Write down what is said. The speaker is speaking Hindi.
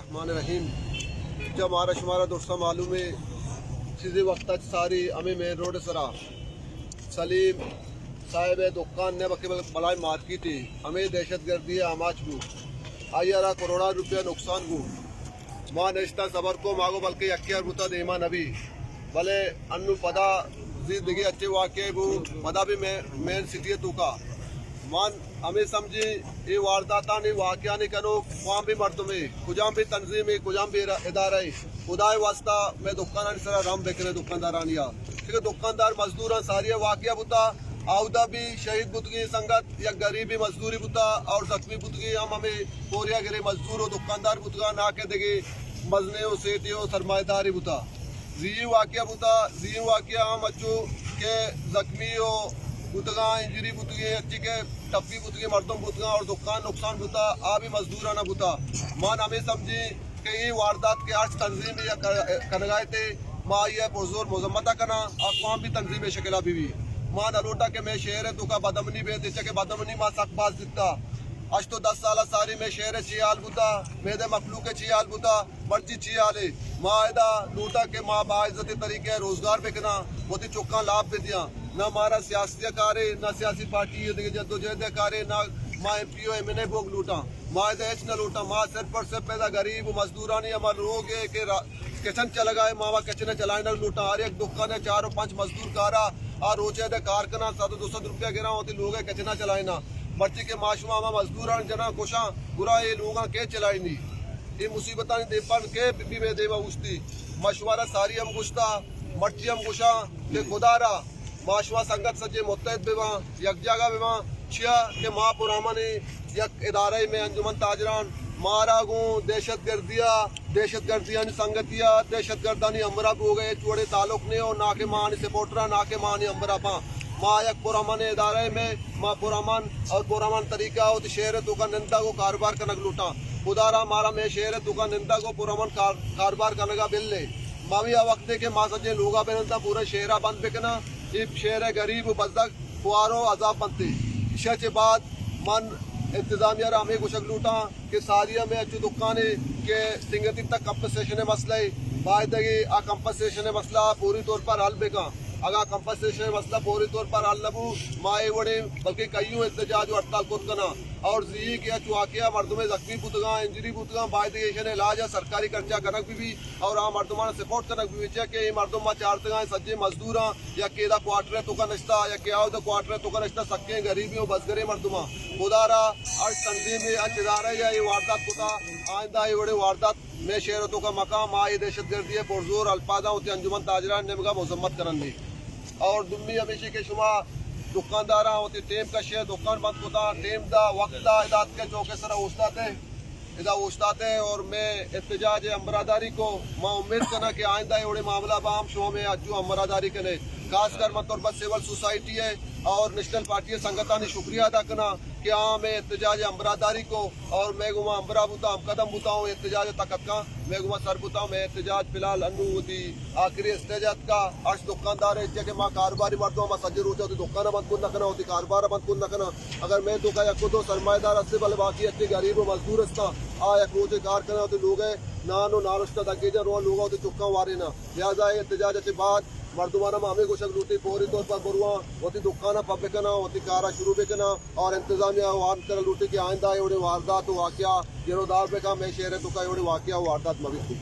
बिस्मिल्लाहिर्रहमानिर्रहीम। जब हमारा शुमारा दोस्तों मालूम है सीधे वक्त सारी हमें मेन रोड सरा सलीम साहिब दुकान ने बके बलाई मार्केट थी हमें दहशत गर्दी आमाज को आयरा करोड़ा रुपया नुकसान को माँ नेशता सबर को मांगो बल्कि यक्या रुता देमा नबी भले अन्नु पदा जिंदगी अच्छे वाक़े वो पदा भी मेन सिटी तू का मान हमें समझी ये वारदात नहीं वाक़या नहीं करो वहाँ भी मर्दमे कुजाम भी तंजीम है कुजाम भी इदारा है खुदा वास्ता मैं दुकान सरा राम देख रहे दुकानदारानिया ठीक है दुकानदार मजदूर सारी वाक़या बुता आउदा भी शहीद बुतगी संगत या गरीबी मजदूरी बुता और जख्मी बुतगी हम हमें कोरिया गिरे मजदूर हो दुकानदार बुतगा ना के देगे मजने हो सेती हो सरमाएदारी बुता जी वाक़या बुता जी वाक़या हम अच्छू के जख्मी हो बुतगा इंजरी बुतगी अच्छी के टप्पी बुतगी मर्दम बुतगा और दुकान नुकसान बुता आ भी मजदूराना बुता मान हमें समझी कि ये वारदात के आज तंजीम या कनगाए थे माँ ये पुरजोर मुजम्मता कना अकवाम भी तंजीम शकिला भी मान अलोटा के मैं शहर है तुका बदमनी बे दिचा के बदमनी माँ सकबाज दिता आज तो 10 साल सारी में शहर छियाल बुता मेरे मखलू के छियाल बुता मर्जी छियाले मायदा लूटा के माँ बाइज्जती तरीके रोजगार बेकना वो चौका लाभ भी दिया न हमारा सियासी कार्य न सियासी पार्टी जद्दोजहद कार्य न माँ MPO MNA भोग लूटा माँ देश न लूटा माँ सिर पर से पैदा गरीब मजदूरानी हमारे लोग के किचन चला गए मावा किचन चलाए न लूटा हर एक दुकान है 4 और 5 मजदूर कारा और रोचे दे कारखाना 100-200 रुपया गिरा होती लोग किचना चलाए ना मर्ची के माशुमा मजदूर जना कोशा बुरा ये लोग के चलाई नहीं ये मुसीबत देपन के भी में देवा उछती मशवरा सारी हम गुस्ता मर्ची हम गुशा के खुदारा माशवा संगत सजे मुतहद बेवा यक जगह बेवा छिया के माँ पुरामा ने यक इदारे में अंजुमन ताजरान मारा गो दहशत गर्दिया संगतिया दहशत गर्दानी अमरा हो गए चोड़े ताल्लुक ने और ना के माँ सपोर्टरा ना के माँ अमरा पा माँ यक पुरामान इदारे में माँ पुरामान और पुरामान तरीका हो तो शहर तो का निंदा को कारोबार कनक लूटा खुदारा मारा मैं शहर तो का निंदा को पुरामान कारोबार कनगा बिल ले मावी वक्त के माँ सजे लोगा बेनता पूरा शहरा बंद बिकना ये शहर गरीब बजदक फुआरो अजाब बनते इशा के बाद मन इंतजामिया रामे कुशक लूटा के सारिया में अच्छी दुकान के सिंगती तक कंपनसेशन मसला बायदगी आ कंपनसेशन मसला पूरी तौर पर हल बेगा अगर कंपनसेशन मसला पूरी तौर पर हल नबू माए वड़े बल्कि कईयों एहतजाज हड़ताल खुद करना और जी के चुआकिया मर्दुमे जख्मी बुतगा इंजरी बुतगा बायदगेशन इलाज सरकारी खर्चा कनक भी और आ मर्दुमा सपोर्ट कनक भी के मर्दुमा चारतगा सज्जे मजदूर या केदा क्वार्टर तो का नश्ता या क्या क्वार्टर तो का नश्ता सक्के गरीबियों बसगरे मर्दुमा खुदारा आज तंजीम अंदारा या ये वारदात खुदा आइंदा ये बड़े वारदात में शहरतों का मकाम आए दहशत गर्दी है पुरजोर अल्फाजा होती अंजुमन ताजरान ने मगा मजम्मत करन दी और दुम्मी हमेशा के शुमा दुकानदारा होती टेम का शेयर दुकान बंद होता टेम दा वक्त दा इदात के चौके सरा उस्ताते और मैं एहतजाज अमरादारी को मैं उम्मीद करना कि आइंदा ये मामला बाम शो में अज्जू अमरादारी करे खासकर मतौर पर सिविल सोसाइटी है और नेशनल पार्टी संगठन ने शुक्रिया अदा करना कि हाँ मैं एहतजाज अमरादारी को और मैं गुमा अमरा बुता कदम बुताऊँ एहतजाज तकत का मैं गुमा सर बुताऊँ मैं एहतजाज फिलहाल अनु होती आखिरी एहतजाज का अर्श दुकानदार है कि माँ कारोबारी मर्दों में सज्जे रोज होती दुकान बंद कुन नखना होती कारोबार बंद कुन नखना अगर मैं दुका या खुद सरमाएदार अस्से वाले बाकी अच्छे गरीब मजदूर अस्ता आ या रोज कार करना होती लोग है नानो नारुस्ता तक रो लोग होते चुक्का वारे ना लिहाजा एहतजाज अच्छे बाद मर्दुमाना हमें कुछ लूटी फौरी तौर पर बुरुआ होती दुकाना पब बेकना होती कारा शुरू बेकना और इंतजामिया वार कर लूटी की आइंदा एवढे वारदात वाक्या जीरोदार बेका मैं शहर तुका एवढे वाक्या वारदात मवी थी